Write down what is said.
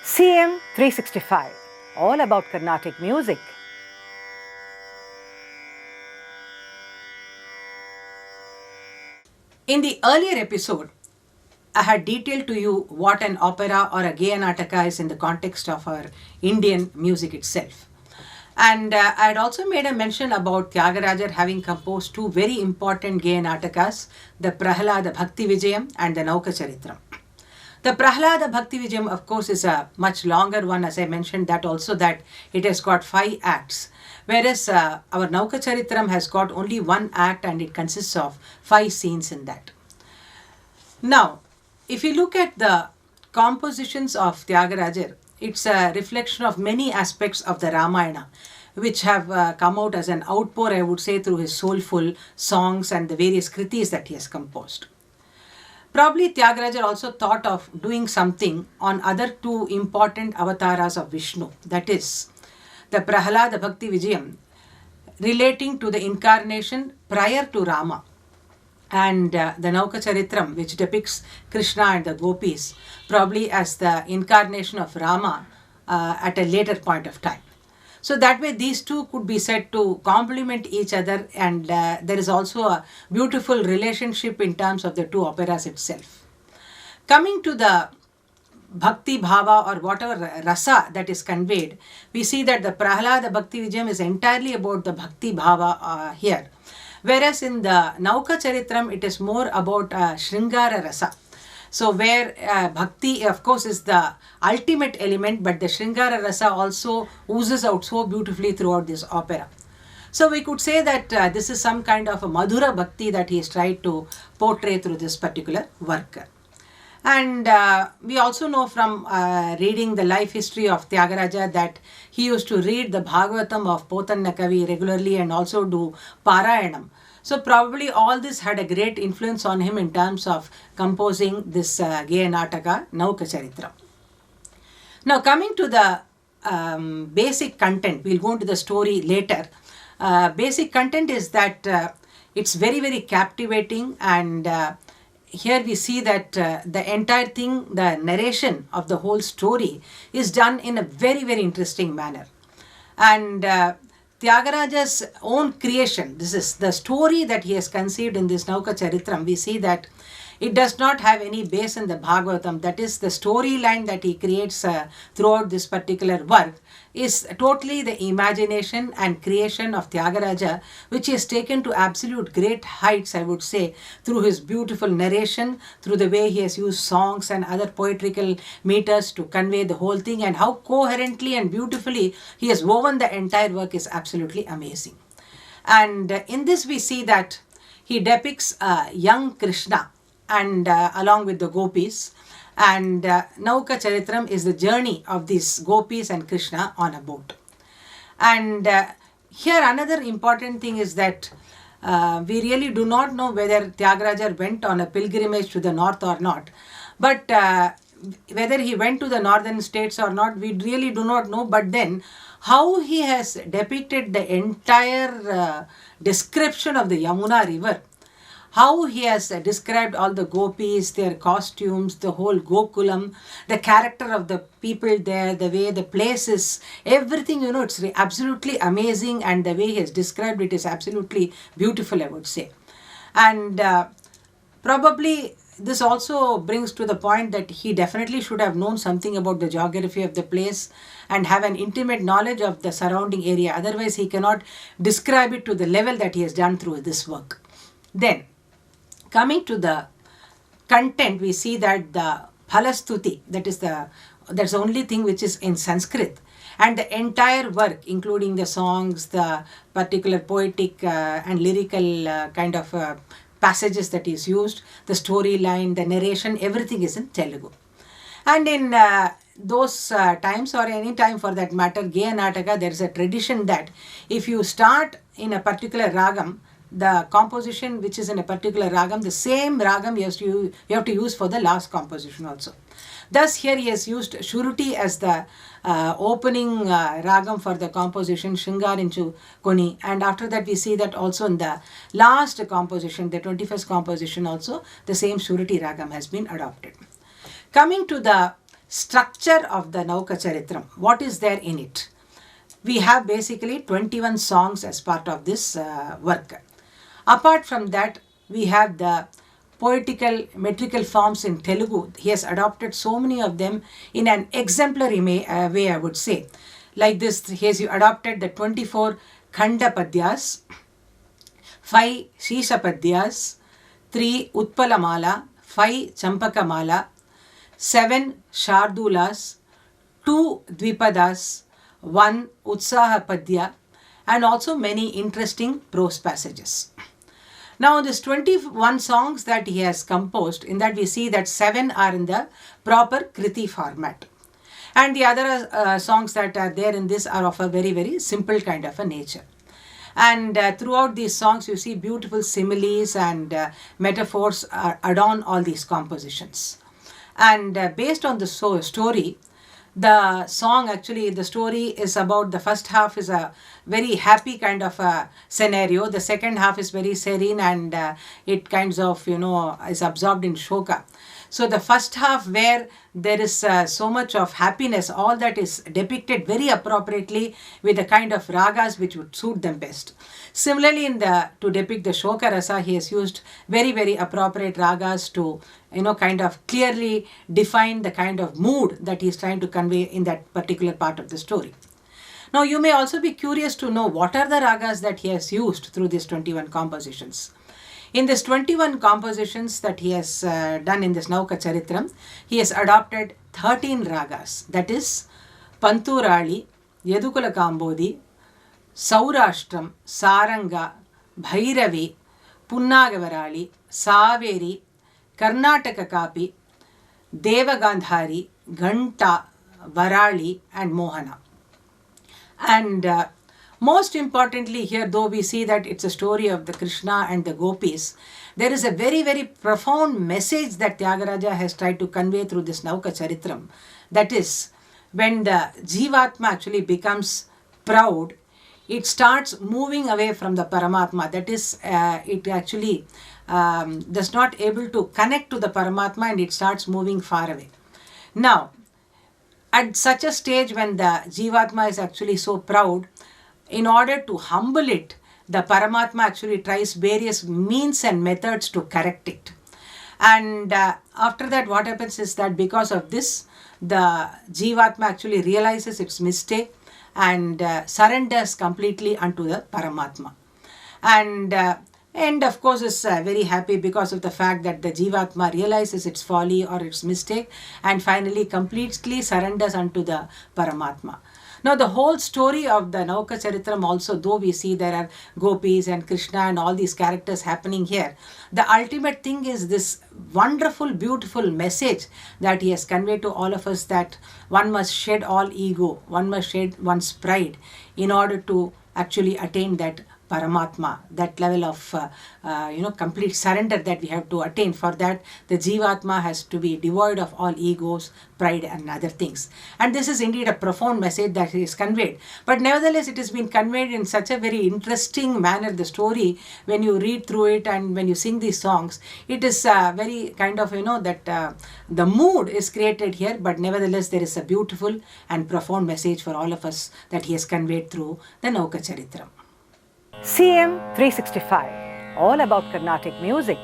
CM 365, all about Carnatic music. In the earlier episode, I had detailed to you what an opera or a Geyanataka is in the context of our Indian music itself. And I had also made a mention about Tyagarajar having composed two very important Geyanatakas, the Prahalada Bhakti Vijayam and the Nauka Charithram. The Prahalada Bhakti Vijayam, of course, is a much longer one, as I mentioned, that also that it has got 5 acts. Whereas our Nauka Charithram has got only 1 act and it consists of 5 scenes in that. Now, if you look at the compositions of Tyagarajar, it's a reflection of many aspects of the Ramayana, which have come out as an outpour, I would say, through his soulful songs and the various kritis that he has composed. Probably Tyagarajar also thought of doing something on other 2 important avataras of Vishnu, that is, the Prahalada Bhakti Vijayam, relating to the incarnation prior to Rama, and the Nauka Charithram, which depicts Krishna and the gopis, probably as the incarnation of Rama at a later point of time. So that way these 2 could be said to complement each other, and there is also a beautiful relationship in terms of the 2 operas itself. Coming to the Bhakti Bhava or whatever rasa that is conveyed, we see that the Prahalada Bhakti Vijayam is entirely about the Bhakti Bhava here. Whereas in the Nauka Charithram, it is more about Shringara Rasa. So where Bhakti, of course, is the ultimate element, but the Shringara Rasa also oozes out so beautifully throughout this opera. So we could say that this is some kind of a Mudhra Bhakti that he has tried to portray through this particular work. And we also know from reading the life history of Tyagaraja that he used to read the Bhagavatam of Potanna Kavi regularly and also do Parayanam. So probably all this had a great influence on him in terms of composing this Geyanataka, Nauka Charithram. Now coming to the basic content, we'll go into the story later. Basic content is that it's very, very captivating, and here we see that the entire thing, the narration of the whole story is done in a very, very interesting manner. And Tyagaraja's own creation, this is the story that he has conceived in this Nauka Charithram, we see that it does not have any base in the Bhagavatam. That is, the storyline that he creates throughout this particular work is totally the imagination and creation of Tyagaraja, which he has taken to absolute great heights, I would say, through his beautiful narration, through the way he has used songs and other poetical meters to convey the whole thing, and how coherently and beautifully he has woven the entire work is absolutely amazing. And in this we see that he depicts young Krishna and along with the gopis, and Nauka Charithram is the journey of these gopis and Krishna on a boat. And here another important thing is that we really do not know whether Tyagaraja went on a pilgrimage to the north or not, but whether he went to the northern states or not, we really do not know. But then how he has depicted the entire description of the Yamuna river, how he has described all the gopis, their costumes, the whole Gokulam, the character of the people there, the way the place is, everything, it's absolutely amazing, and the way he has described it is absolutely beautiful, I would say. And probably this also brings to the point that he definitely should have known something about the geography of the place and have an intimate knowledge of the surrounding area. Otherwise, he cannot describe it to the level that he has done through this work. Then, coming to the content, we see that the Phalastuti, that's the only thing which is in Sanskrit, and the entire work, including the songs, the particular poetic and lyrical kind of passages that is used, the storyline, the narration, everything is in Telugu. And in those times, or any time for that matter, Geyanataka, there is a tradition that if you start in a particular ragam, the composition which is in a particular ragam, the same ragam you have to use for the last composition also. Thus here he has used Shuruti as the opening ragam for the composition, Shingarinchu Koni, and after that we see that also in the last composition, the 21st composition also, the same Shuruti ragam has been adopted. Coming to the structure of the Nauka Charithram. What is there in it? We have basically 21 songs as part of this work. Apart from that, we have the poetical metrical forms in Telugu. He has adopted so many of them in an exemplary way, I would say. Like this, he has adopted the 24 Khanda Padyas, 5 Shisha Padyas, 3 Utpala Mala, 5 Champaka Mala, 7 Shardulas, 2 Dvipadas, 1 Utsaha Padya, and also many interesting prose passages. Now, this 21 songs that he has composed, in that we see that 7 are in the proper Kriti format. And the other songs that are there in this are of a very, very simple kind of a nature. And throughout these songs, you see beautiful similes and metaphors adorn all these compositions. And based on the story, the story is about, the first half is a very happy kind of a scenario. The second half is very serene, and it kinds of, is absorbed in shoka. So the first half, where there is so much of happiness, all that is depicted very appropriately with the kind of ragas which would suit them best. Similarly, to depict the shoka rasa, he has used very, very appropriate ragas to kind of clearly define the kind of mood that he is trying to convey in that particular part of the story. Now, you may also be curious to know what are the ragas that he has used through these 21 compositions. In this 21 compositions that he has done in this Nauka Charithram, he has adopted 13 ragas, that is Panturali, Yedukula Kambodi, Saurashtram, Saranga, Bhairavi, Punnagavarali, Saveri, Karnataka Kapi, Devagandhari, Ghanta, Varali, and Mohana. And most importantly here, though we see that it's a story of the Krishna and the gopis, there is a very, very profound message that Tyagaraja has tried to convey through this Nauka Charithram. That is, when the Jivatma actually becomes proud, it starts moving away from the Paramatma. That is, it actually does not able to connect to the Paramatma, and it starts moving far away. Now, at such a stage when the Jivatma is actually so proud, in order to humble it, the Paramatma actually tries various means and methods to correct it. And after that, what happens is that because of this, the Jivatma actually realizes its mistake and surrenders completely unto the Paramatma. And of course is very happy because of the fact that the Jivatma realizes its folly or its mistake and finally completely surrenders unto the Paramatma. Now, the whole story of the Nauka Charithram also, though we see there are gopis and Krishna and all these characters happening here, the ultimate thing is this wonderful, beautiful message that he has conveyed to all of us, that one must shed all ego, one must shed one's pride in order to actually attain that Paramatma, that level of complete surrender that we have to attain. For that, the Jivatma has to be devoid of all egos, pride, and other things. And this is indeed a profound message that is conveyed. But nevertheless, it has been conveyed in such a very interesting manner. The story, when you read through it and when you sing these songs, it is very kind of, that the mood is created here. But nevertheless, there is a beautiful and profound message for all of us that he has conveyed through the Nauka Charithram. CM 365, all about Carnatic music.